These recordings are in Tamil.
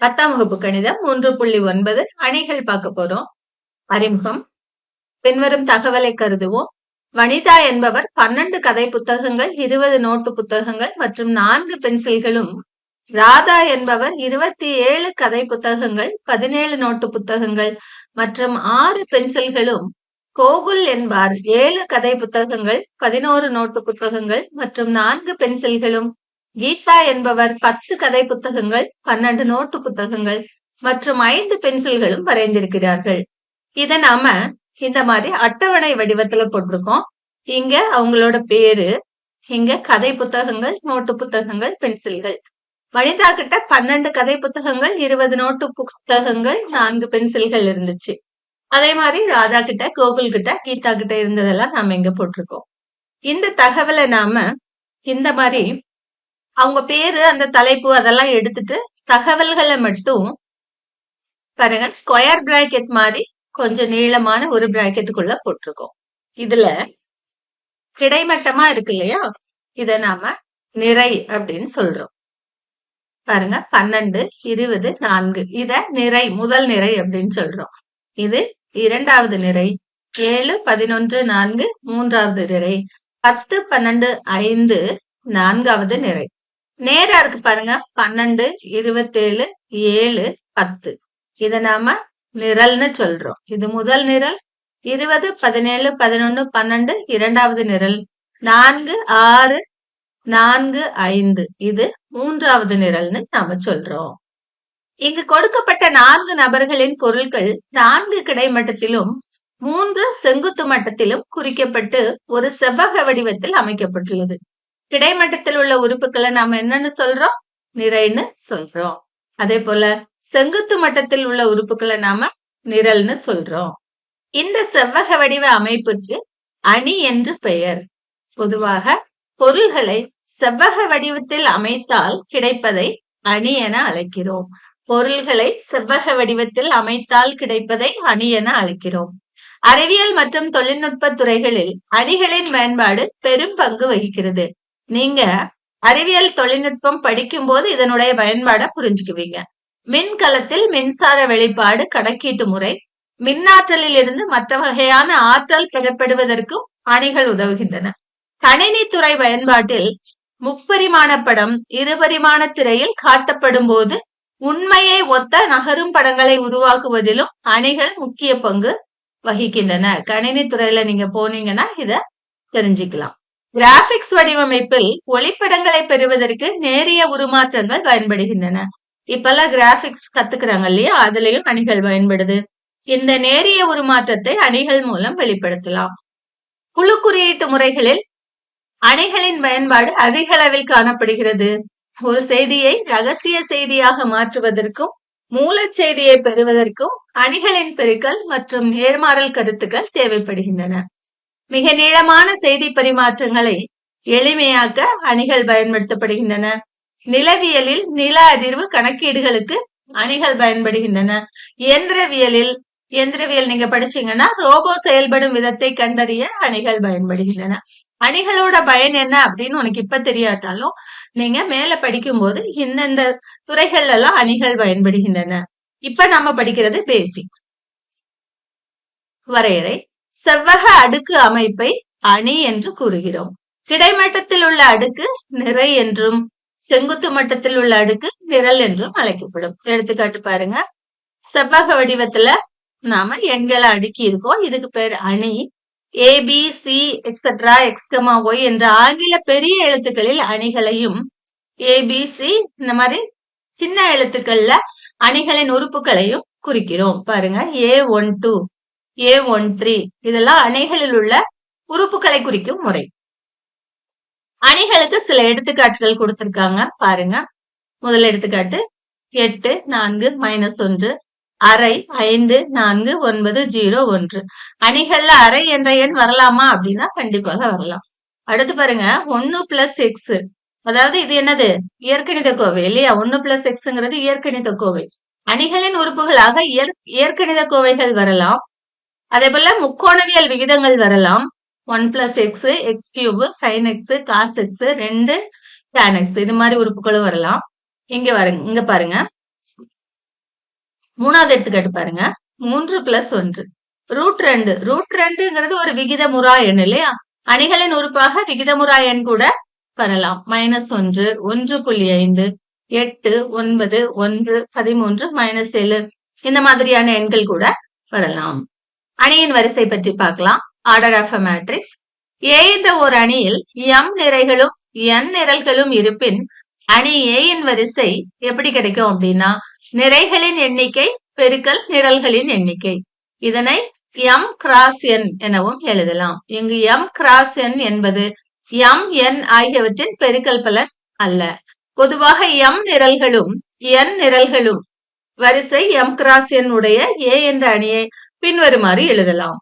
10ஆம் வகுப்பு கணிதம் 3.9 அணிகள் பார்க்க போறோம். அறிமுகம். பின்வரும் தகவலை கருதுவோம். வனிதா என்பவர் 12 கதை புத்தகங்கள், 20 நோட்டு புத்தகங்கள் மற்றும் 4 பென்சில்களும், ராதா என்பவர் 27 கதை புத்தகங்கள், 17 நோட்டு புத்தகங்கள் மற்றும் 6 பென்சில்களும், கோகுல் என்பார் 7 கதை புத்தகங்கள், 11 நோட்டு புத்தகங்கள் மற்றும் 4 பென்சில்களும், கீதா என்பவர் 10 கதை புத்தகங்கள், 12 நோட்டு புத்தகங்கள் மற்றும் 5 பென்சில்களும் வரைந்திருக்கிறார்கள். இத நாம இந்த மாதிரி அட்டவணை வடிவத்துல போட்டிருக்கோம். இங்க அவங்களோட பேரு, இங்க கதை புத்தகங்கள், நோட்டு புத்தகங்கள், பென்சில்கள். வனிதா கிட்ட 12 கதை புத்தகங்கள், 20 நோட்டு புத்தகங்கள், 4 பென்சில்கள் இருந்துச்சு. அதே மாதிரி ராதா கிட்ட, கோகுல் கிட்ட, கீதா கிட்ட இருந்ததெல்லாம் நாம இங்க போட்டிருக்கோம். இந்த தகவலை நாம இந்த மாதிரி அவங்க பேரு, அந்த தலைப்பு அதெல்லாம் எடுத்துட்டு தகவல்களை மட்டும் பாருங்க, ஸ்கொயர் பிராக்கெட் மாதிரி கொஞ்சம் நீளமான ஒரு பிராக்கெட்டுக்குள்ள போட்டிருக்கோம். இதுல கிடைமட்டமா இருக்கு இல்லையா, இத நாம நிறை அப்படின்னு சொல்றோம். பாருங்க, 12, 20, 4 இத நிறை, முதல் நிறை அப்படின்னு சொல்றோம். இது இரண்டாவது நிறை. 7, 11, 4 மூன்றாவது நிறை. 10, 12, 5 நான்காவது நிறை. நேரா இருக்கு பாருங்க, 12, 27, 7, 10 இத நாம நிரல்னு சொல்றோம். இது முதல் நிரல். 20, 17, 11, 12 இரண்டாவது நிரல். 4, 6, 4, 5 இது மூன்றாவது நிரல்னு நாம சொல்றோம். இங்கு கொடுக்கப்பட்ட 4 நபர்களின் பொருட்கள் 4 கிடைமட்டத்திலும் 3 செங்குத்து மட்டத்திலும் குறிக்கப்பட்டு ஒரு செவ்வக வடிவத்தில் அமைக்கப்பட்டுள்ளது. கிடைமட்டத்தில் உள்ள உறுப்புகளை நாம என்னன்னு சொல்றோம்? நிறைன்னு சொல்றோம். அதே போல செங்குத்து மட்டத்தில் உள்ள உறுப்புகளை நாம நிரல்னு சொல்றோம். இந்த செவ்வக வடிவ அமைப்புக்கு அணி என்று பெயர். பொதுவாக பொருள்களை செவ்வக வடிவத்தில் அமைத்தால் கிடைப்பதை அணி என அழைக்கிறோம். பொருள்களை செவ்வக வடிவத்தில் அமைத்தால் கிடைப்பதை அணி என அழைக்கிறோம். அறிவியல் மற்றும் தொழில்நுட்ப துறைகளில் அணிகளின் பயன்பாடு பெரும் பங்கு வகிக்கிறது. நீங்க அறிவியல் தொழில்நுட்பம் படிக்கும் போது இதனுடைய பயன்பாட புரிஞ்சுக்குவீங்க. மின்கலத்தில் மின்சார வெளிப்பாடு, கணக்கீட்டு முறை, மின்னாற்றலில் இருந்து மற்ற வகையான ஆற்றல் பெறப்படுவதற்கும் அணிகள் உதவுகின்றன. கணினி துறை பயன்பாட்டில் முப்பரிமாண படம் இருபரிமாண திரையில் காட்டப்படும் போது உண்மையை ஒத்த நகரும் படங்களை உருவாக்குவதிலும் அணிகள் முக்கிய பங்கு வகிக்கின்றன. கணினி துறையில நீங்க போனீங்கன்னா இத தெரிஞ்சுக்கலாம். கிராபிக்ஸ் வடிவமைப்பில் ஒளிப்படங்களை பெறுவதற்கு நேரிய உருமாற்றங்கள் பயன்படுகின்றன. இப்பெல்லாம் கிராபிக்ஸ் கத்துக்கிறாங்க இல்லையா, அதுலயும் அணிகள் பயன்படுது. இந்த நேரிய உருமாற்றத்தை அணிகள் மூலம் வெளிப்படுத்தலாம். குழு குறியீட்டு முறைகளில் அணிகளின் பயன்பாடு அதிக அளவில் காணப்படுகிறது. ஒரு செய்தியை ரகசிய செய்தியாக மாற்றுவதற்கும் மூலச் செய்தியை பெறுவதற்கும் அணிகளின் பெருக்கல் மற்றும் நேர்மாறல் கருத்துக்கள் தேவைப்படுகின்றன. மிக நீளமான செய்தி பரிமாற்றங்களை எளிமையாக்க அணிகள் பயன்படுத்தப்படுகின்றன. நிலவியலில் நில அதிர்வு கணக்கீடுகளுக்கு அணிகள் பயன்படுகின்றன. இயந்திரவியல் நீங்க படிச்சீங்கன்னா ரோபோ செயல்படும் விதத்தை கண்டறிய அணிகள் பயன்படுகின்றன. அணிகளோட பயன் என்ன அப்படின்னு உனக்கு இப்ப தெரியாட்டாலும் நீங்க மேல படிக்கும் போது இந்தந்த துறைகள் எல்லாம் அணிகள் பயன்படுகின்றன. இப்ப நம்ம படிக்கிறது பேசிக். வரையறை. செவ்வக அடுக்கு அமைப்பை அணி என்று கூறுகிறோம். கிடைமட்டத்தில் உள்ள அடுக்கு நிறை என்றும் செங்குத்து மட்டத்தில் உள்ள அடுக்கு நிரல் என்றும் அழைக்கப்படும். எடுத்துக்காட்டு பாருங்க, செவ்வக வடிவத்துல நாம எண்களை அடுக்கி இருக்கோம். இதுக்கு பேர் அணி. ABC எக்ஸெட்ரா X, Y என்ற ஆங்கில பெரிய எழுத்துக்களில் அணிகளையும், ABC இந்த மாதிரி சின்ன எழுத்துக்கள்ல அணிகளின் உறுப்புகளையும் குறிக்கிறோம். பாருங்க, A12, A13 இதெல்லாம் அணிகளில் உள்ள உறுப்புகளை குறிக்கும் முறை. அணிகளுக்கு சில எடுத்துக்காட்டுகள் கொடுத்திருக்காங்க பாருங்க. முதல் எடுத்துக்காட்டு 8, 4, -1, அரை, 5, 4, 9, 0, 1. அணிகள்ல அரை என்ற எண் வரலாமா அப்படின்னா கண்டிப்பாக வரலாம். அடுத்து பாருங்க, 1 + x, அதாவது இது என்னது? இயற்கணித கோவை இல்லையா? 1 + xங்கிறது இயற்கணித கோவை. அணிகளின் உறுப்புகளாக இயற்கணித கோவைகள் வரலாம். அதே போல முக்கோணவியல் விகிதங்கள் வரலாம். 1 + x, x³, sin x, cos x, 2 tan x இது மாதிரி உறுப்புகளும் வரலாம். இங்க பாருங்க. மூணாவது எடுத்துக்காட்டு பாருங்க. 3 + 1 √2 √2ங்கிறது ஒரு விகிதமுறா எண் இல்லையா? அணிகளின் உறுப்பாக விகிதமுறா எண் கூட வரலாம். -1 1.5 8 9 1 13 -7 இந்த மாதிரியான எண்கள் கூட வரலாம். அணியின் வரிசை பற்றி பார்க்கலாம். Order of a matrix. A என்ற ஒரு அணியில் m நிறைகளும் n நிரல்களும் இருப்பின் அணி A யின் வரிசை எப்படி கிடைக்கும் அப்படின்னா நிறைகளின் எண்ணிக்கை பெருக்கல் நிரல்களின் எண்ணிக்கை. இதனை m x n எனவும் எழுதலாம். இங்கு m x n என்பது m n ஆகியவற்றின் பெருக்கல் பலன் அல்ல. பொதுவாக m நிரல்களும் n நிரல்களும் வரிசை m x n உடைய A என்ற அணியை பின்வருமாறு எழுதலாம்.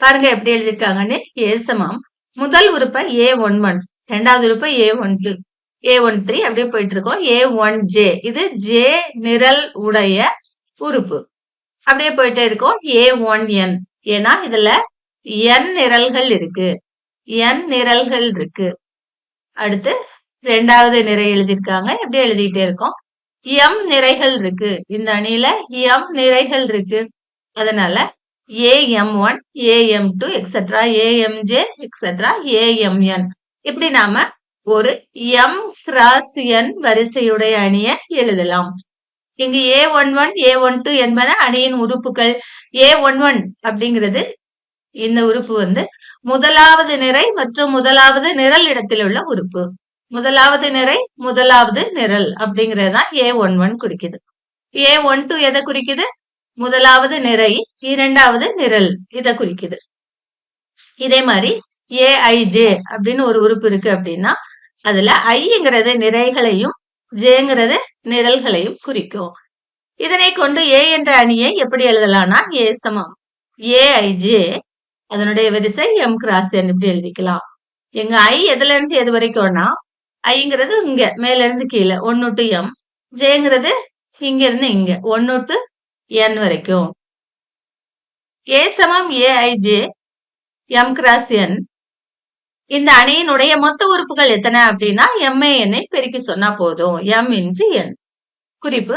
பாருங்க எப்படி எழுதியிருக்காங்கன்னு. A சமம் முதல் உறுப்பை A11 இரண்டாவது உறுப்பை A12 A13 அப்படியே போயிட்டு இருக்கோம். A1j இது j நிரல் உடைய உறுப்பு. அப்படியே போயிட்டே இருக்கோம். A1n ஏன்னா இதுல n நிரல்கள் இருக்கு. n நிரல்கள் இருக்கு. அடுத்து இரண்டாவது நிரை எழுதியிருக்காங்க. எப்படி எழுதிட்டே இருக்கோம். m நிறைகள் இருக்கு. இந்த அணியில m நிறைகள் இருக்கு. அதனால AM1 AM2 etc AMJ etc AMN இப்படி நாம ஒரு m x n வரிசையுடைய அணியை எழுதலாம். இங்கு A11 A12 என்பன அணியின் உறுப்புகள். A11 அப்படிங்கிறது இந்த உறுப்பு முதலாவது நிரை மற்றும் முதலாவது நிரல் இடத்தில் உள்ள உறுப்பு. முதலாவது நிரை முதலாவது நிரல் அப்படிங்கறதுதான் A11 குறிக்குது. A12 எதை குறிக்குது? முதலாவது நிரை இரண்டாவது நிரல் இத குறிக்குது. இதே மாதிரி AIJ அப்படின்னு ஒரு உறுப்பு இருக்கு அப்படின்னா அதுல ஐங்கிறது நிறைகளையும் ஜேங்கிறது நிரல்களையும் குறிக்கும். இதனை கொண்டு A என்ற அணியை எப்படி எழுதலாம்னா A சமம் AIJ அதனுடைய வரிசை m x n இப்படி எழுதிக்கலாம். எங்க I எதுல இருந்து எது வரைக்கும்னா ஐங்கிறது இங்க மேல இருந்து கீழே 1 to m ஜேங்கிறது இங்க இருந்து இங்க 1 to n வரைக்கும். A சமம் AIJ m x n இந்த அணியினுடைய மொத்த உறுப்புகள் எத்தனை அப்படின்னா MAN பெருக்கி சொன்னா போதும். m × n. குறிப்பு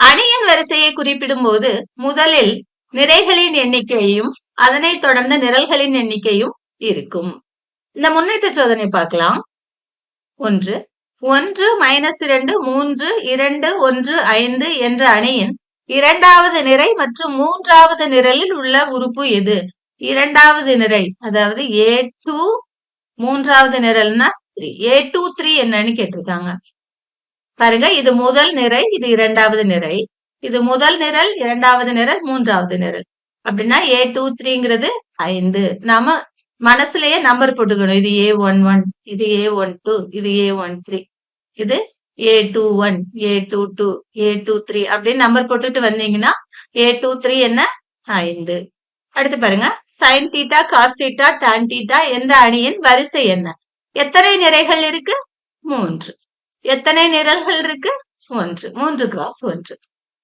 அணியின் வரிசையை குறிப்பிடும் போது முதலில் நிறைகளின் எண்ணிக்கையும் அதனைத் தொடர்ந்து நிரல்களின் எண்ணிக்கையும் இருக்கும். இந்த முன்னேற்ற சோதனை பார்க்கலாம். 1 1 -2 3 2 1 5 என்ற அணியின் இரண்டாவது நிரை மற்றும் மூன்றாவது நிரலில் உள்ள உறுப்பு எது? இரண்டாவது நிரை அதாவது A2 மூன்றாவது நிரல்னா 3 A23 என்னன்னு கேட்டிருக்காங்க. பாருங்க இது முதல் நிரை இது இரண்டாவது நிரை. இது முதல் நிரல் இரண்டாவது நிரல் மூன்றாவது நிரல். அப்படின்னா A23ங்கிறது 5. நாம மனசுலயே நம்பர் போட்டுக்கணும். இது A11 இது A12 இது A13 இது A21 A22 A23 அப்படின்னு நம்பர் போட்டுட்டு வந்தீங்கன்னா A23 என்ன 5. அடுத்து பாருங்க sin θ cos θ tan θ என்ற அணியின் வரிசை என்ன? எத்தனை நிறைகள் இருக்கு? 3. எத்தனை நிரல்கள் இருக்கு? 1 3 x 1.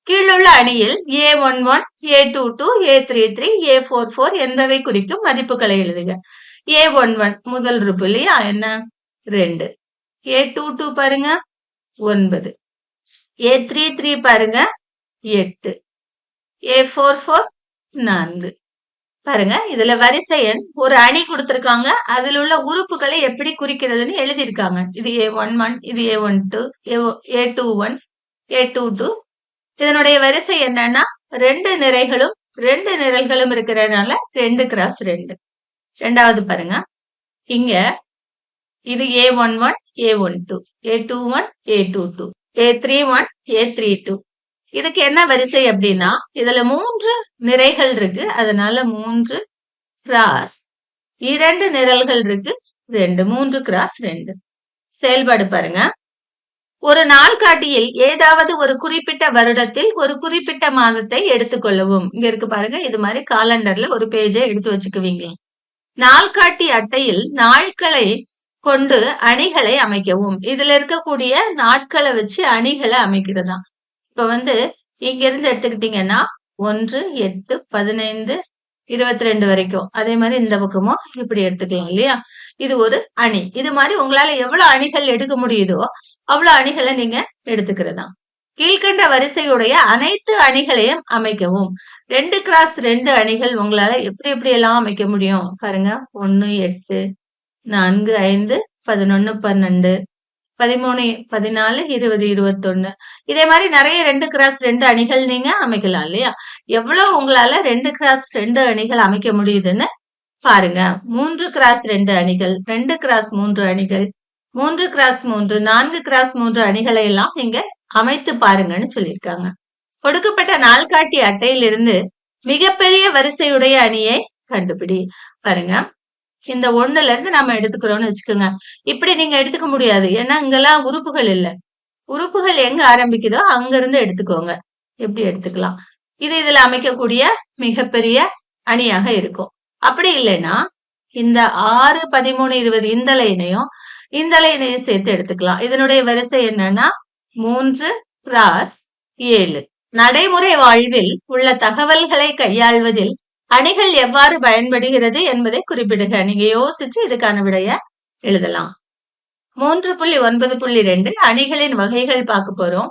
கீழுள்ள அணியில் A11 A22 A33 A44 என்பவை குறிக்கும் மதிப்புகளை எழுதுக. A11 முதல் உறுப்பு இல்லையா என்ன 2. A22 பாருங்க 9. A33 பாருங்க 8. A44 4. பாருங்க இதுல வரிசை எண் ஒரு அணி கொடுத்திருக்காங்க. அதில் உள்ள உறுப்புகளை எப்படி குறிக்கிறதுன்னு எழுதியிருக்காங்க. இது A11 இது A12 A21 A22 இதனுடைய வரிசை என்னன்னா 2 நிறைகளும் 2 நிரல்களும் இருக்கிறதுனால 2 x 2. இரண்டாவது பாருங்க இங்க இது A11 A12 A21 A22 A31 A32 இதுக்கு என்ன வரிசை அப்படின்னா இதுல 3 நிறைகள் இருக்கு. அதனால 3 x 2 நிரல்கள் இருக்கு 2 3 x 2. செயல்பாடு பாருங்க. ஒரு நாள்காட்டியில் ஏதாவது ஒரு குறிப்பிட்ட வருடத்தில் ஒரு குறிப்பிட்ட மாதத்தை எடுத்துக்கொள்ளவும். இங்க இருக்கு பாருங்க இது மாதிரி காலண்டர்ல ஒரு பேஜை எடுத்து வச்சுக்குவீங்க. நாள்காட்டி அட்டையில் நாட்களை கொண்டு அணிகளை அமைக்கவும். இதுல இருக்கக்கூடிய நாட்களை வச்சு அணிகளை அமைக்கிறதா. இப்ப இங்க இருந்து எடுத்துக்கிட்டீங்கன்னா 1 8 15 22 வரைக்கும். அதே மாதிரி இந்த பக்கமும் இப்படி எடுத்துக்கலாம் இல்லையா. இது ஒரு அணி. இது மாதிரி உங்களால எவ்வளவு அணிகள் எடுக்க முடியுதோ அவ்வளவு அணிகளை நீங்க எடுத்துக்கிறதா. கீழ்கண்ட வரிசையுடைய அனைத்து அணிகளையும் அமைக்கவும். 2x2 அணிகள் உங்களால எப்படி எல்லாம் அமைக்க முடியும் பாருங்க. 1 8 4 5 11 12 13 14 20 21. இதே மாதிரி நிறைய 2x2 அணிகள் நீங்க அமைக்கலாம் இல்லையா? எவ்வளவு உங்களால 2x2 அணிகள் அமைக்க முடியுதுன்னு பாருங்க. 3x2 அணிகள், 2x3 அணிகள், 3x3, 4x3 அணிகளை எல்லாம் நீங்க அமைத்து பாருங்கன்னு சொல்லியிருக்காங்க. கொடுக்கப்பட்ட நாள்காட்டி அட்டையிலிருந்து மிகப்பெரிய வரிசையுடைய அணியை கண்டுபிடி. பாருங்க, இந்த 1ல இருந்து நம்ம எடுத்துக்கிறோம்னு வச்சுக்கோங்க. இப்படி நீங்க எடுத்துக்க முடியாது, ஏன்னா இங்கெல்லாம் உறுப்புகள் இல்ல. உறுப்புகள் எங்க ஆரம்பிக்குதோ அங்க இருந்து எடுத்துக்கோங்க. எப்படி எடுத்துக்கலாம். இது இதுல அமைக்கக்கூடிய மிகப்பெரிய அணியாக இருக்கும். அப்படி இல்லைன்னா இந்த 6 13 20 இந்த லைனையும் இந்த லைனையும் சேர்த்து எடுத்துக்கலாம். இதனுடைய வரிசை என்னன்னா 3x7. நடைமுறை வாழ்வில் உள்ள தகவல்களை கையாள்வதில் அணிகள் எவ்வாறு பயன்படுகிறது என்பதை குறிப்பிடுக. நீங்க யோசிச்சு இதுக்கான விடைய எழுதலாம். 3.9.2 அணிகளின் வகைகள் பார்க்க போறோம்.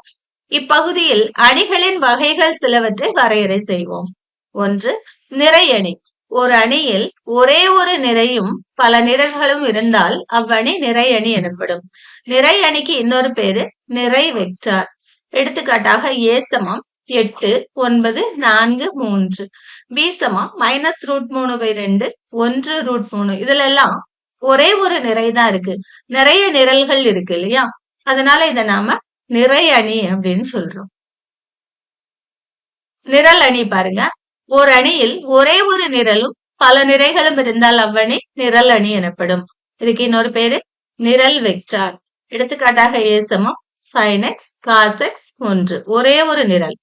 இப்பகுதியில் அணிகளின் வகைகள் சிலவற்றை வரையறை செய்வோம். 1. நிறை அணி. ஒரு அணியில் ஒரே ஒரு நிறையும் பல நிறங்களும் இருந்தால் அவ்வணி நிறை அணி எனப்படும். நிறை அணிக்கு இன்னொரு பேரு நிறை வெக்டார். எடுத்துக்காட்டாக A சமம் 8 9 4 3, B சமம் -√3/2 1√3. இதுல எல்லாம் ஒரே ஒரு நிறை தான் இருக்கு, நிறைய நிரல்கள் இருக்கு இல்லையா? அதனால இத நாம நிறை அணி அப்படின்னு சொல்றோம். நிரல் அணி பாருங்க. ஒரு அணியில் ஒரே ஒரு நிரலும் பல நிறைகளும் இருந்தால் அவ்வணி நிரல் அணி எனப்படும். இதுக்கு இன்னொரு பேரு நிரல் வெக்டார். எடுத்துக்காட்டாக A சமம் sin x cos x 1, ஒரே ஒரு நிரல்.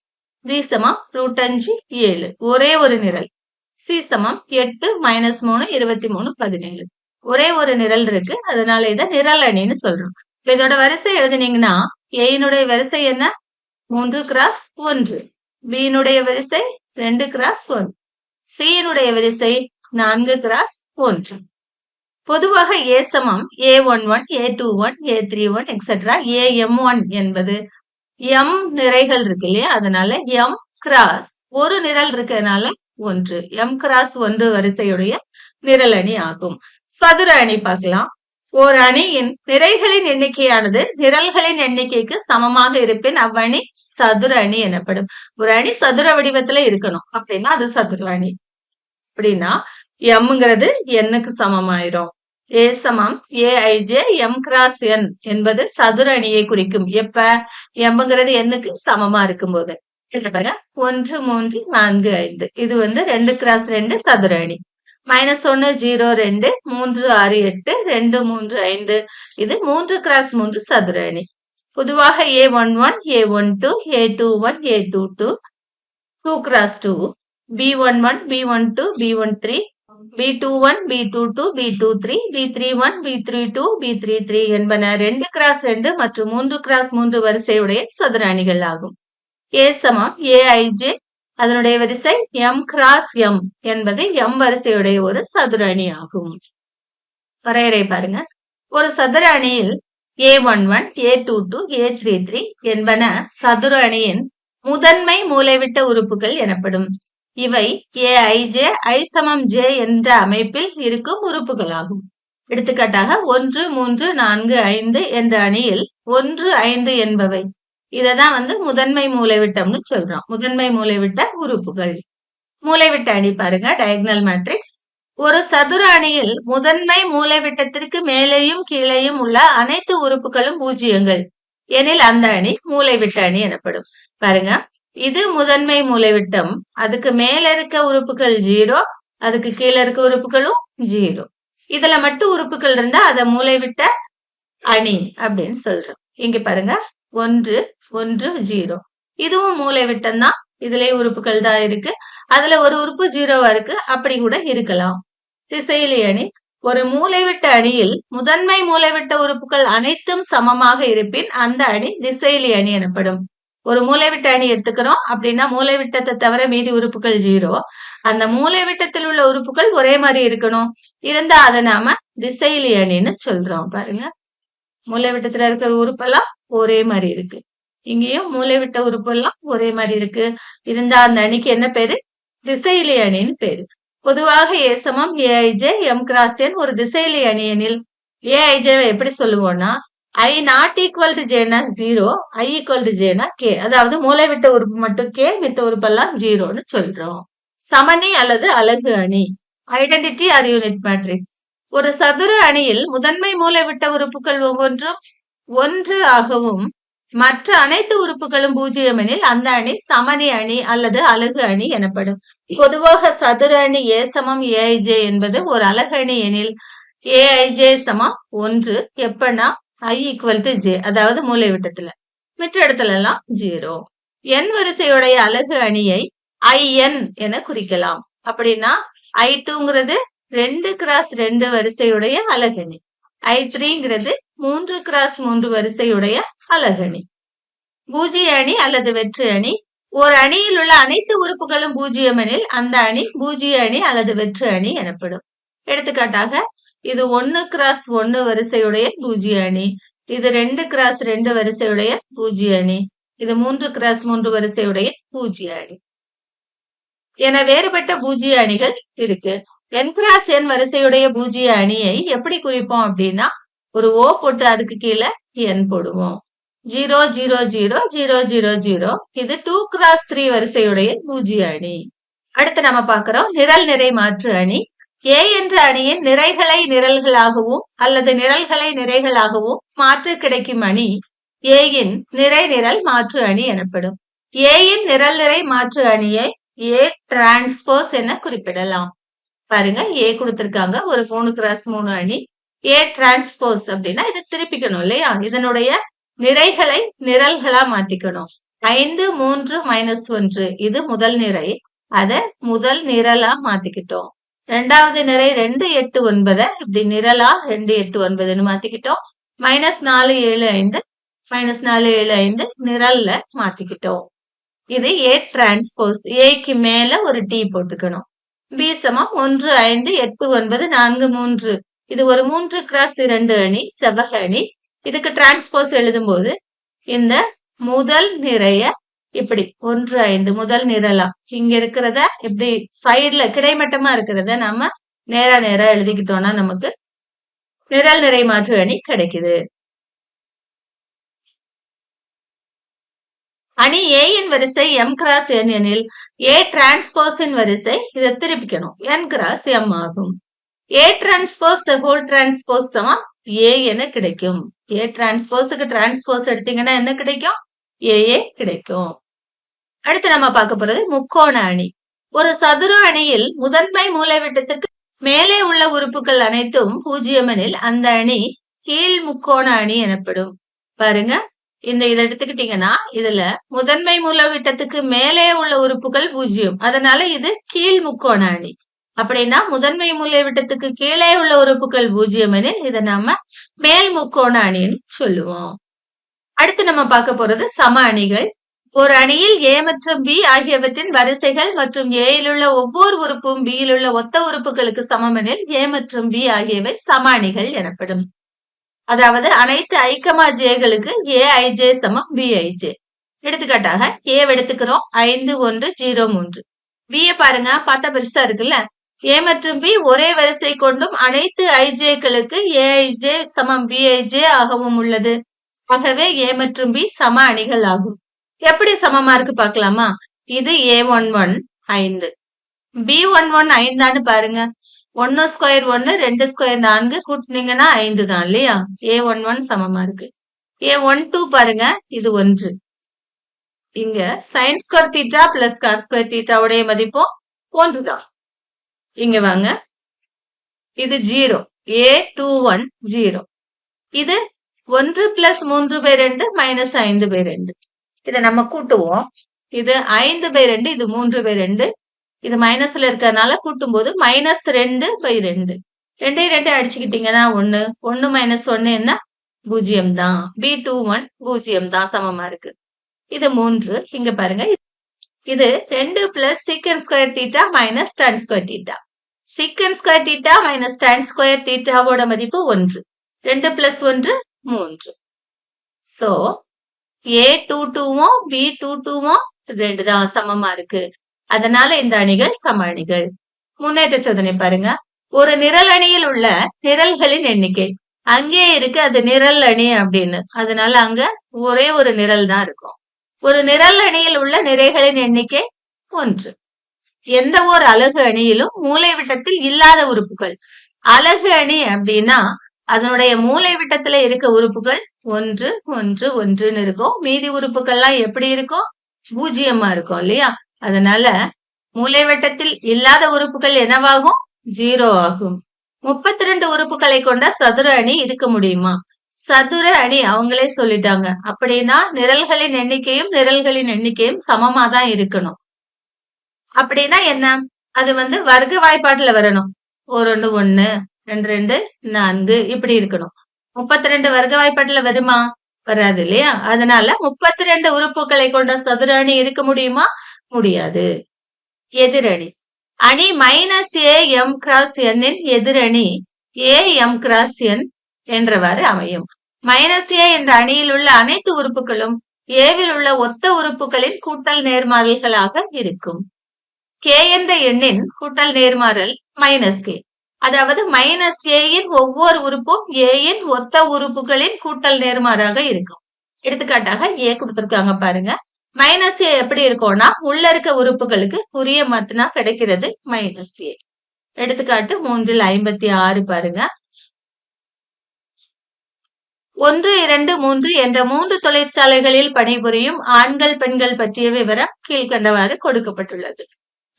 B சமம் √5 7, ஒரே ஒரு நிரல். C சமம் 8 -3 23 17, ஒரே ஒரு நிரல் இருக்கு, அதனால இத நிரல் அணின்னு சொல்றோம். இதோட வரிசை எழுதினீங்கன்னா A னுடைய வரிசை என்ன? 3x1, B னுடைய வரிசை 2x1, C னுடைய வரிசை 4x1. பொதுவாக A சமம் A11 A21 A31 etc. AM1 என்பது m நிறைகள் இருக்கு இல்லையா? அதனால m கிராஸ் ஒரு நிரல் இருக்கிறதுனால 1 m×1 வரிசையுடைய நிரல் அணி ஆகும். சதுர அணி பார்க்கலாம். ஒரு அணியின் நிறைகளின் எண்ணிக்கையானது நிரல்களின் எண்ணிக்கைக்கு சமமாக இருப்பின் அவ்வணி சதுர அணி எனப்படும். ஒரு அணி சதுர வடிவத்துல இருக்கணும் அப்படின்னா அது சதுர அணி. அப்படின்னா mங்கிறது n-க்கு சமமாயிரும். A சமம் Aij m×n என்பது சதுர அணியை குறிக்கும். எப்ப mங்கிறது n-க்கு சமமா இருக்கும் போது. 1 3 4 5 இது 2x2 சதுர அணி. -1 0 2 3 6 8 2 3 5 இது 3x3 சதுர அணி. பொதுவாக A11 A12 A21 A22 2x2, B11 B12 B13 B21 B22 B23 B31 B32 B33 என்பன 2x2 மற்றும் 3x3 வரிசையுடைய சதுர அணிகள் ஆகும். A சமம் Aij, அதனுடைய வரிசை m×m என்பது m வரிசையுடைய ஒரு சதுர அணி ஆகும். வரையறை பாருங்க. ஒரு சதுர அணியில் A11 A22 A33 என்பன சதுர அணியின் முதன்மை மூலைவிட்ட உறுப்புகள் எனப்படும். இவை Aij I சமம் j என்ற அமைப்பில் இருக்கும் உறுப்புகளாகும். எடுத்துக்காட்டாக 1 3 4 5 என்ற அணியில் 1 5 என்பவை. இததான் முதன்மை மூலைவிட்டம்னு சொல்றோம். முதன்மை மூலைவிட்ட உறுப்புகள். மூலைவிட்ட அணி பாருங்க, டயகனல் மேட்ரிக்ஸ். ஒரு சதுர அணியில் முதன்மை மூலைவிட்டத்திற்கு மேலேயும் கீழேயும் உள்ள அனைத்து உறுப்புகளும் பூஜ்ஜியங்கள் எனில் அந்த அணி மூலைவிட்ட அணி எனப்படும். பாருங்க, இது முதன்மை மூலைவிட்டம். அதுக்கு மேல இருக்க உறுப்புகள் 0, அதுக்கு கீழே இருக்க உறுப்புகளும் 0. இதுல மட்டும் உறுப்புகள் இருந்தா அத மூலைவிட்ட அணி அப்படின்னு சொல்றோம். இங்க பாருங்க 1 1 0, இதுவும் மூலைவிட்டம் தான். இதுலயே உறுப்புகள் தான் இருக்கு, அதுல ஒரு உறுப்பு 0வா இருக்கு, அப்படி கூட இருக்கலாம். திசையிலி அணி. ஒரு மூலைவிட்ட அணியில் முதன்மை மூலைவிட்ட உறுப்புகள் அனைத்தும் சமமாக இருப்பின் அந்த அணி திசையிலி அணி எனப்படும். ஒரு மூலைவிட்ட அணி எடுத்துக்கிறோம் அப்படின்னா மூலைவிட்டத்தை தவிர மீதி உறுப்புகள் 0. அந்த மூலைவிட்டத்தில் உள்ள உறுப்புகள் ஒரே மாதிரி இருக்கணும், இருந்தா அதை நாம திசையிலி அணின்னு சொல்றோம். பாருங்க, மூலைவிட்டத்துல இருக்கிற உறுப்பெல்லாம் ஒரே மாதிரி இருக்கு. இங்கேயும் மூலைவிட்ட உறுப்பெல்லாம் ஒரே மாதிரி இருக்கு. இருந்தா அந்த அணிக்கு என்ன பேரு? திசையிலி அணின்னு பேரு. பொதுவாக ஏ சமம் ஏஐஜே எம் கிராஸ் என் ஒரு திசையிலி அணி எனில் ஏஐஜேவை எப்படி சொல்லுவோம்னா ஐ நாட் ஈக்குவல் டு ஜேனா 0, ஐ ஈக்குவல் டு ஜேனா கே. அதாவது மூலைவிட்ட உறுப்பு மட்டும் கே, மித்த உறுப்பெல்லாம் 0ன்னு சொல்றோம். சமணி அல்லது அலகு அணி. Identity R unit matrix. ஒரு சதுர அணியில் முதன்மை மூலைவிட்ட உறுப்புகள் ஒவ்வொன்றும் 1 ஆகவும் மற்ற அனைத்து உறுப்புகளும் 0 எனில் அந்த அணி சமணி அணி அல்லது அலகு அணி எனப்படும். பொதுவாக சதுர அணி ஏ சமம் ஏஐஜே என்பது ஒரு அலகு அணி எனில் ஏஐஜே சமம் 1 எப்பன்னா ஐ ஈக்குவல் டு ஜே, அதாவது மூலைவிட்டத்துல. மற்ற இடத்துல எல்லாம் 0. n வரிசையுடைய அலகு அணியை IN என குறிக்கலாம். அப்படின்னா I2ங்கிறது 2x2 வரிசையுடைய அலகணி, I3ங்கிறது 3x3 வரிசையுடைய அலகணி. பூஜ்ய அணி அல்லது வெற்று அணி. ஒரு அணியில் உள்ள அனைத்து உறுப்புகளும் 0 எனில் அந்த அணி பூஜ்ய அணி அல்லது வெற்று அணி எனப்படும். எடுத்துக்காட்டாக இது 1x1 வரிசையுடைய பூஜ்ய அணி, இது 2x2 வரிசையுடைய பூஜ்ய அணி, இது 3x3 வரிசையுடைய பூஜ்ய அணி என வேறுபட்ட பூஜ்ய அணிகள் இருக்கு. n×n வரிசையுடைய பூஜ்ய அணியை எப்படி குறிப்போம் அப்படின்னா ஒரு ஓ போட்டு அதுக்கு கீழே n போடுவோம். 0 0 0 0 0 0. இது 2x3 வரிசையுடைய பூஜ்ய அணி. அடுத்து நம்ம பார்க்கிறோம் நிரல் நிறை மாற்று அணி. ஏ என்ற அணியின் நிறைகளை நிரல்களாகவும் அல்லது நிரல்களை நிறைகளாகவும் மாற்ற கிடைக்கும் அணி ஏயின் நிறை நிரல் மாற்று அணி எனப்படும். ஏயின் நிரல் நிறை மாற்று அணியை ஏ டிரான்ஸ்போஸ் என குறிப்பிடலாம். பாருங்க, ஏ கொடுத்திருக்காங்க ஒரு 3x3 அணி. ஏ டிரான்ஸ்போஸ் அப்படின்னா இதை திருப்பிக்கணும் இல்லையா? இதனுடைய நிறைகளை நிரல்களா மாத்திக்கணும். 5 3 -1 இது முதல் நிறை, அத முதல் நிரலா மாத்திக்கிட்டோம். இரண்டாவது நிறை 2 8 9 இப்படி நிரலா 2 8 9ன்னு மாத்திக்கிட்டோம். -4 7 5 -4 7 5 நிரல்ல மாத்திக்கிட்டோம். இது ஏ டிரான்ஸ்போஸ். ஏக்கு மேல ஒரு டி போட்டுக்கணும். பி சமம் 1 5 8 9 4 3 இது ஒரு 3x2 அணி, செவ்வக அணி. இதுக்கு டிரான்ஸ்போஸ் எழுதும் போது இந்த முதல் நிறைய இப்படி 1 5 முதல் நிரலா இங்க இருக்கிறத இப்படி சைடுல கிடைமட்டமா இருக்கிறத நம்ம நேரா நேரா எழுதிக்கிட்டோம்னா நமக்கு நிரல் நிறை மாற்று அணி கிடைக்குது. அணி ஏயின் வரிசை m×n எனில் ஏ டிரான்ஸ்போஸின் வரிசை இதை திருப்பிக்கணும் n×m ஆகும். ஏ டிரான்ஸ்போஸ் த ஹோல் டிரான்ஸ்போஸ் சமம் ஏ என கிடைக்கும். ஏ டிரான்ஸ்போஸுக்கு டிரான்ஸ்போஸ் எடுத்தீங்கன்னா என்ன கிடைக்கும்? ஏஏ கிடைக்கும். அடுத்து நம்ம பார்க்க போறது முக்கோண அணி. ஒரு சதுர அணியில் முதன்மை மூலைவிட்டத்துக்கு மேலே உள்ள உறுப்புகள் அனைத்தும் 0 எனில் அந்த அணி கீழ் முக்கோண அணி எனப்படும். பாருங்க, இதை எடுத்துக்கிட்டீங்கன்னா இதுல முதன்மை மூலைவிட்டத்துக்கு மேலே உள்ள உறுப்புகள் 0, அதனால இது கீழ் முக்கோண அணி. அப்படின்னா முதன்மை மூலைவிட்டத்துக்கு கீழே உள்ள உறுப்புகள் 0 எனில் இதை நம்ம மேல் முக்கோண அணின்னு சொல்லுவோம். அடுத்து நம்ம பார்க்க போறது சம அணிகள். ஒரு அணியில் ஏ மற்றும் பி ஆகியவற்றின் வரிசைகள் மற்றும் ஏயில் உள்ள ஒவ்வொரு உறுப்பும் பியில் உள்ள ஒத்த உறுப்புகளுக்கு சமம் எனில் ஏ மற்றும் பி ஆகியவை சம அணிகள் எனப்படும். அதாவது அனைத்து i, ஜேகளுக்கு ஏஐஜே சமம் பிஐஜே. எடுத்துக்காட்டாக ஏ எடுத்துக்கிறோம் 5 1 0 3. பிய பாருங்க, பார்த்தா பெருசா இருக்குல்ல. ஏ மற்றும் பி ஒரே வரிசை கொண்டும் அனைத்து ஐஜேக்களுக்கு ஏஐஜே சமம் பிஐஜே ஆகவும் உள்ளது. ஆகவே ஏ மற்றும் பி சம அணிகள் ஆகும். எப்படி சமமா இருக்கு பார்க்கலாமா? இது A11 5, B11 5 பாருங்க. 1 ஸ்கொயர் 1 2 ஸ்கொயர் 4 கூட்டினீங்கன்னா 5 தான் இல்லையா? A11 சமமா இருக்கு. A12 பாருங்க, இது 1. இங்க sin square theta plus cos square theta உடைய மதிப்பும் 1 தான். இங்க வாங்க, இது 0. A21 0. இது 1 பிளஸ் 3/2 மைனஸ் 5/2. இதை நம்ம கூட்டுவோம். இது 5/2, இது 3/2. இது மைனஸ்ல இருக்கிறதுனால கூட்டும் போது -2/2. 2 அடிச்சுக்கிட்டீங்கன்னா 1 1 - 1 என்ன? 0 தான். B21 0 தான், சமமா இருக்கு. இது 3. இங்க பாருங்க, இது 2 plus secant square theta minus tan square theta secant square theta minus tan square தீட்டாவோட மதிப்பு 1. 2 + 1 3. சோ A22வும் B22வும் 2 தான் சமமா இருக்கு. அதனால இந்த அணிகள் சம அணிகள். முன்னேற்ற சோதனை பாருங்க. ஒரு நிரல் அணியில் உள்ள நிரல்களின் எண்ணிக்கை. அங்கே இருக்கு அது நிரல் அணி அப்படின்னு. அதனால அங்க ஒரே ஒரு நிரல் தான் இருக்கும். ஒரு நிரல் அணியில் உள்ள நிறைகளின் எண்ணிக்கை 1. எந்த ஒரு அலகு அணியிலும் மூலைவிட்டத்தில் இல்லாத உறுப்புகள். அலகு அணி அப்படின்னா அதனுடைய மூலைவிட்டத்துல இருக்க உறுப்புகள் 1 1 1ன்னு இருக்கும். மீதி உறுப்புகள்லாம் எப்படி இருக்கும்? 0 இருக்கும் இல்லையா? அதனால மூலைவிட்டத்தில் இல்லாத உறுப்புகள் என்னவாகும்? 0 ஆகும். 32 உறுப்புகளை கொண்ட சதுர அணி இருக்க முடியுமா? சதுர அணி அவங்களே சொல்லிட்டாங்க. அப்படின்னா நிரல்களின் எண்ணிக்கையும் சமமா தான் இருக்கணும். அப்படின்னா என்ன? அது வர்க்க வாய்ப்பாட்டுல வரணும். 1 1 2 2 4 இப்படி இருக்கணும். 32 வர்க்க வாய்ப்பாட்டுல வருமா? வராது இல்லையா? அதனால 32 உறுப்புகளை கொண்ட சதுர அணி இருக்க முடியுமா? முடியாது. எதிரணி அணி -am x n இன் எதிரணி am x n என்றவாறு அமையும். -a என்ற அணியில் உள்ள அனைத்து உறுப்புகளும் ஏவில் உள்ள ஒத்த உறுப்புகளின் கூட்டல் நேர்மாறல்களாக இருக்கும். k என்ற எண்ணின் கூட்டல் நேர்மாறல் -k. அதாவது -a இன் ஒவ்வொரு உறுப்பும் a இன் ஒத்த உறுப்புகளின் கூட்டல் நேர்மாறாக இருக்கும். எடுத்துக்காட்டாக a கொடுத்திருக்காங்க பாருங்க. -a எப்படி இருக்கும்னா உள்ள இருக்க உறுப்புகளுக்கு குறிய மாத்தினா கிடைக்கிறது -a. எடுத்துக்காட்டு 3 பாருங்க. 1 2 3 என்ற 3 தொழிற்சாலைகளில் பணிபுரியும் ஆண்கள் பெண்கள் பற்றிய விவரம் கீழ்கண்டவாறு கொடுக்கப்பட்டுள்ளது.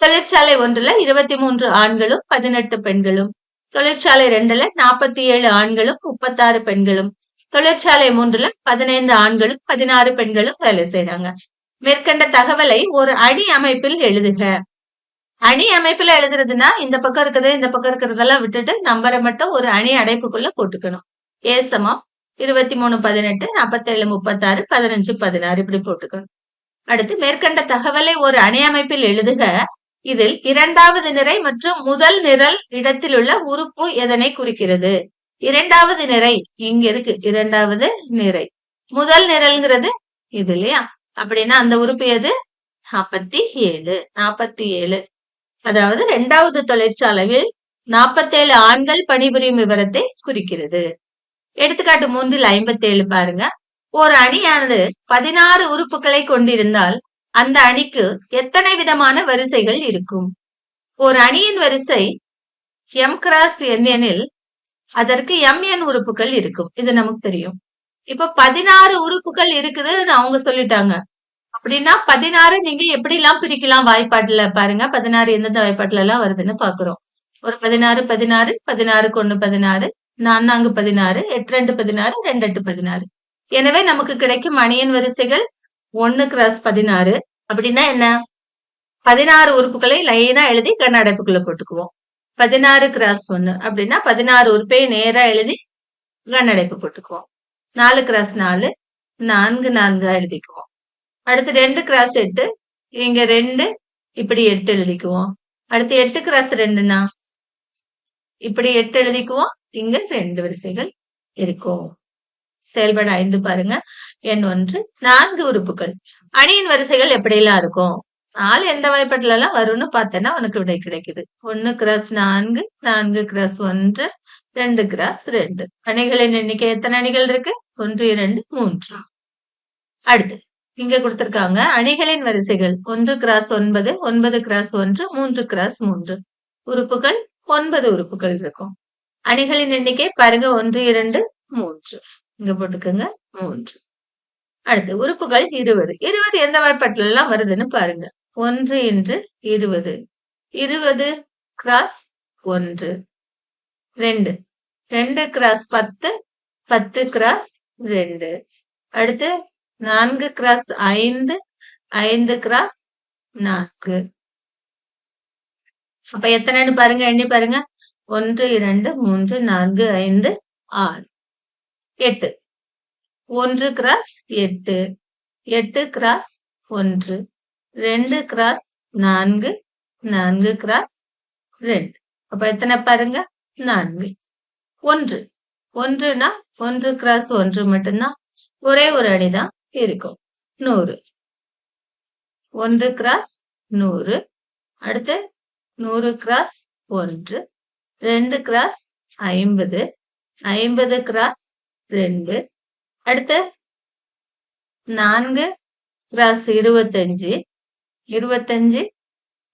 தொழிற்சாலை 1ல 23 ஆண்களும் 18 பெண்களும், தொழிற்சாலை 2ல 47 ஆண்களும் 36 பெண்களும், தொழிற்சாலை 3ல 15 ஆண்களும் 16 பெண்களும் வேலை செய்யறாங்க. மேற்கண்ட தகவலை ஒரு அணி அமைப்பில் எழுதுக. அணி அமைப்புல எழுதுறதுன்னா இந்த பக்கம் இருக்கிறதெல்லாம் விட்டுட்டு நம்பரை மட்டும் ஒரு அணி அடைப்புக்குள்ள போட்டுக்கணும். A சமம் 23 18 47 36 15 16 இப்படி போட்டுக்கணும். அடுத்து மேற்கண்ட தகவலை ஒரு அணி அமைப்பில் எழுதுக. இதில் இரண்டாவது நிரை மற்றும் முதல் நிரல் இடத்தில் உள்ள உறுப்பு எதனை குறிக்கிறது? இரண்டாவது நிரை இங்க இருக்கு. இரண்டாவது நிரை முதல் நிரல்ங்கிறது இது இல்லையா? அப்படின்னா அந்த உறுப்பு எது? 47. அதாவது இரண்டாவது தொழிற்சாலையில் 47 ஆண்கள் பணிபுரியும் விவரத்தை குறிக்கிறது. எடுத்துக்காட்டு 3 57 பாருங்க. ஒரு அணியானது 16 உறுப்புகளை கொண்டிருந்தால் அந்த அணிக்கு எத்தனை விதமான வரிசைகள் இருக்கும்? ஒரு அணியின் வரிசை m x n எனில் அதற்கு mn உறுப்புகள் இருக்கும். இது நமக்கு தெரியும். இப்ப 16 உறுப்புகள் இருக்குதுன்னு அவங்க சொல்லிட்டாங்க. அப்படின்னா 16 நீங்க எப்படி எல்லாம் பிரிக்கலாம் வாய்ப்பாட்டுல பாருங்க. 16 எந்தெந்த வாய்ப்பாட்டுல எல்லாம் வருதுன்னு பாக்குறோம். ஒரு 16 16 16 1 16 4 16 8 2 16 2 8 16. எனவே நமக்கு கிடைக்கும் அணியின் வரிசைகள் 1 x 16. அப்படின்னா என்ன? 16 உறுப்புகளை லைனா எழுதி கன அடைப்புக்குள்ள போட்டுக்குவோம். 16 x 1 அப்படின்னா 16 உறுப்பை நேரா எழுதி கன அடைப்பு போட்டுக்குவோம். 4 x 4 4 4 எழுதிக்குவோம். அடுத்து 2 x 8 இங்க 2 இப்படி 8 எழுதிக்குவோம். அடுத்து 8 x 2னா இப்படி 8 எழுதிக்குவோம். இங்க 2 வரிசைகள் இருக்கும். செயல்பாடு 5 பாருங்க. எண் 1 4 உறுப்புகள். அணியின் வரிசைகள் எப்படியெல்லாம் இருக்கும்? 4 எந்த வாய்ப்பாட்டுல எல்லாம் வரும்னு பார்த்தேன்னா உனக்கு விடை கிடைக்குது. 1 x 4 4 x 1 2 x 2. அணிகளின் எண்ணிக்கை எத்தனை அணிகள் இருக்கு? 1 2 3. அடுத்து இங்க கொடுத்திருக்காங்க அணிகளின் வரிசைகள் 1 x 9 9 x 1 3 x 3. உறுப்புகள் 9 உறுப்புகள் இருக்கும். அணிகளின் எண்ணிக்கை பாருங்க 1 2 3 இங்க போட்டுக்கோங்க 3. அடுத்து உறுப்புகள் 20 20 எந்த வாய்ப்பாட்டுல எல்லாம் வருதுன்னு பாருங்க. 1 × 20 20 x 1 2 2 x 10 10 x 2. அடுத்து 4 x 5 5 x 4. அப்ப எத்தனைன்னு பாருங்க, எண்ணி பாருங்க. 1 2 3 4 5 6 8 1 x 8 8 x 1 2 x 4 4 x 2. அப்ப எத்தனை பாருங்க? 4. 1. 1னா 1 கிராஸ் 1 மட்டும்தான். ஒரே ஒரு அணிதான் இருக்கும். 100. 1 கிராஸ் 100. அடுத்து 100 கிராஸ் 1. 2 கிராஸ் 50. 50 கிராஸ் 2. அடுத்து 4 கிராஸ் 25. 25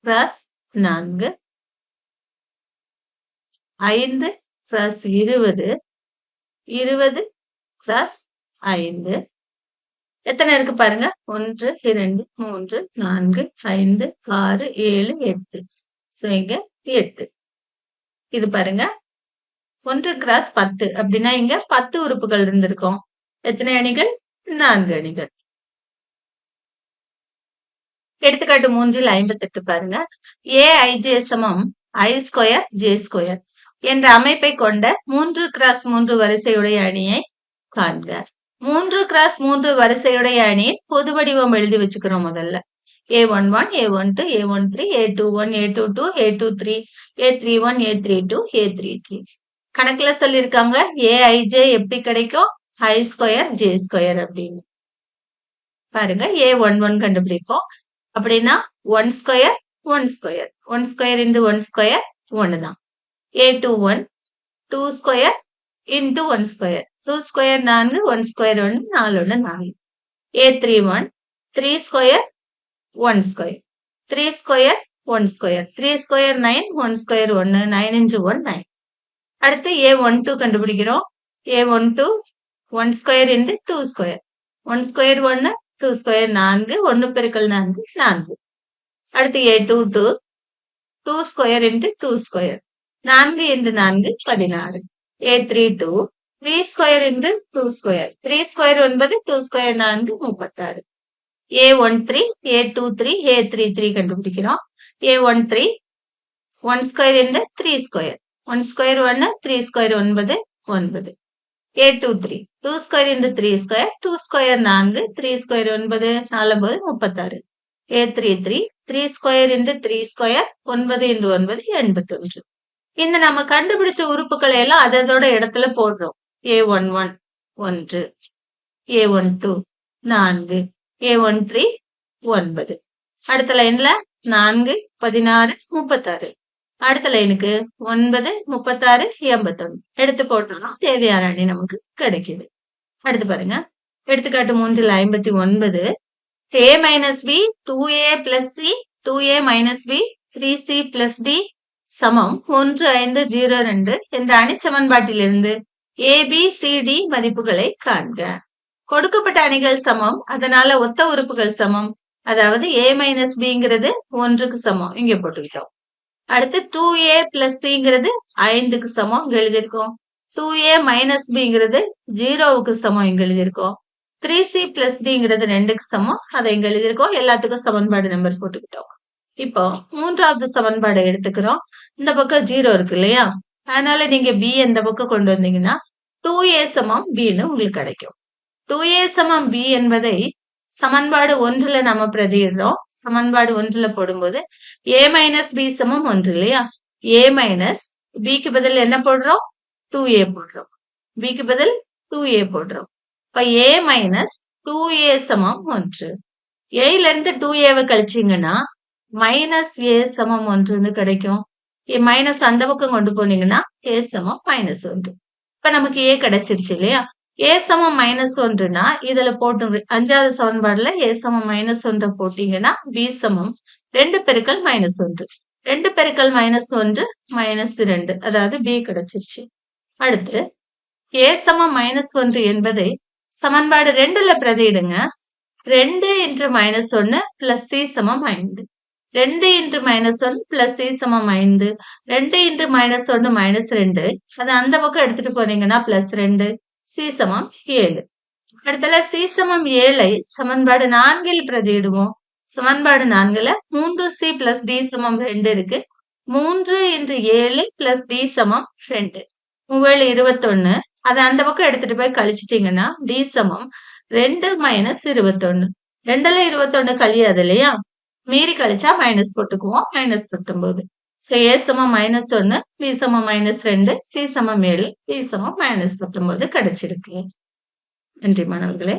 கிராஸ் 4. 5 கிராஸ் 20. 20 கிராஸ் 5. எத்தனை இருக்கு பாருங்க? 1, 2, 3, 4, 5, 6, 7, 8. சோ இங்க 8. இது பாருங்க 1 கிராஸ் 10 அப்படின்னா இங்க 10 உறுப்புகள் இருந்திருக்கும். எத்தனை அணிகள்? 4 அணிகள். எடுத்துக்காட்டு 3ல் 58 பாருங்க. Aij சமம் I ஸ்கொயர் J ஸ்கொயர் என்ற அமைப்பை கொண்ட 3 கிராஸ் 3 வரிசையுடைய அணியை காண்க. 3 கிராஸ் 3 வரிசையுடைய அணியின் பொது வடிவம் எழுதி வச்சுக்கிறோம் முதல்ல. A11, A12, A13, A21, A22, A23, A31, A32, A33. கணக்குல சொல்லியிருக்காங்க Aij எப்படி கிடைக்கும்? I ஸ்கொயர் J ஸ்கொயர் அப்படின்னு. பாருங்க A11 கண்டுபிடிப்போம். அப்படின்னா 1 square 1 square 1 square into 1 square 1 தான். A21 2 square into 1 square 2 square 4 1 square 1 4 1 4. A31 3 square 1 square 3 square 1 square 3 square 9 1 square 1 9 into 1 9. அடுத்து A12 கண்டுபிடிக்கிறோம். A12 1 square into 2 square 1 square 1 2 square 4 1 பெருக்கல் 4 4. அடுத்து A22 2 square into 2 square 4 into 4 16. A32 3 square into 2 square 3 square 9 2 square 4 36. A13 A23 A33 கண்டுபிடிக்கிறோம். A13 1 square into 3 square 1 square 1 3 square 9 9. A23 2 square into 3 square 2 square 4 3 square 9 4 36. A33 3 square into 3 square 9 into 9 81. இந்த நம்ம கண்டுபிடிச்ச உறுப்புகளை எல்லாம் அதோட இடத்துல போடுறோம். A11 1, A12 4, A13 9. அடுத்த லைன்ல 4 16 36. அடுத்த லைனுக்கு 9 36 81 எடுத்து போட்டோம்னா தேவையான அணி நமக்கு கிடைக்குது. அடுத்து பாருங்க எடுத்துக்காட்டு 3ல் 59. A minus B 2A plus C 2A minus B 3C plus D சமம் 1502 என்ற அணிச்சமன்பாட்டிலிருந்து ABCD மதிப்புகளை காண்க. கொடுக்கப்பட்ட அணிகள் சமம், அதனால ஒத்த உறுப்புகள் சமம். அதாவது A மைனஸ் Bங்கிறது 1க்கு சமம் இங்க போட்டுக்கிட்டோம். அடுத்து 2A பிளஸ் Cங்கிறது 5க்கு சமம் இங்க எழுதியிருக்கோம். 2A மைனஸ் Bங்கிறது 0க்கு சமம் இங்க எழுதியிருக்கோம். 3C பிளஸ் Dங்கிறது 2க்கு சமம் அதை இங்க எழுதியிருக்கோம். எல்லாத்துக்கும் சமன்பாடு நம்பர் போட்டுக்கிட்டோம். இப்போ 3வது சமன்பாடை எடுத்துக்கிறோம். இந்த பக்கம் 0 இருக்கு இல்லையா? அதனால நீங்க B இந்த பக்கம் கொண்டு வந்தீங்கன்னா 2A சமம் Bன்னு உங்களுக்கு கிடைக்கும். 2A சமம் B என்பதை சமன்பாடு 1ல நம்ம பிரதியிடுறோம். சமன்பாடு 1ல போடும்போது A மைனஸ் B சமம் 1 இல்லையா? A மைனஸ் Bக்கு பதில் என்ன போடுறோம்? 2A போடுறோம். Bக்கு பதில் 2A போடுறோம். இப்ப A மைனஸ் 2A சமம் 1. Aல இருந்து 2Aவை கழிச்சீங்கன்னா மைனஸ் A சமம் 1ன்னு கிடைக்கும். மைனஸ் அந்த பக்கம் கொண்டு போனீங்கன்னா A சமம் மைனஸ் 1. இப்ப நமக்கு A கிடைச்சிருச்சு இல்லையா? A சமம் மைனஸ் 1னா இதுல போட்டு 5வது சமன்பாடுல A சமம் மைனஸ் 1 போட்டீங்கன்னா B சமம் 2 பெருக்கல் மைனஸ் 1. 2 பெருக்கல் மைனஸ் 1 மைனஸ் 2 அதாவது B கிடைச்சிருச்சு. அடுத்து A சமம் மைனஸ் 1 என்பதை சமன்பாடு 2ல பிரதியிடுங்க. 2 இன்டு மைனஸ் 1 பிளஸ் C சமம் 5. 2 இன்டு மைனஸ் 1 பிளஸ் C சமம் 5. 2 இன்டு மைனஸ் 1 மைனஸ் 2 அதை அந்த பக்கம் எடுத்துட்டு போனீங்கன்னா பிளஸ் 2. C சமம் 7. அடுத்தல C சமம் 7ஐ சமன்பாடு 4ல் பிரதியிடுவோம். சமன்பாடு 4ல 3C பிளஸ் D சமம் 2 இருக்கு. 3 இன்டு 7 பிளஸ் D சமம் 2. 7 21 அதை அந்த பக்கம் எடுத்துட்டு போய் கழிச்சிட்டீங்கன்னா D சமம் 2 மைனஸ் 21. 2ல 21 கழியாது இல்லையா? மீறி கழிச்சா மைனஸ் போட்டுக்குவோம். மைனஸ் 19. A சமம் -1, B சமம் -2, C சமம் 7, D சமம் -19 கிடைச்சிருக்கு. நன்றி மாணவர்களே.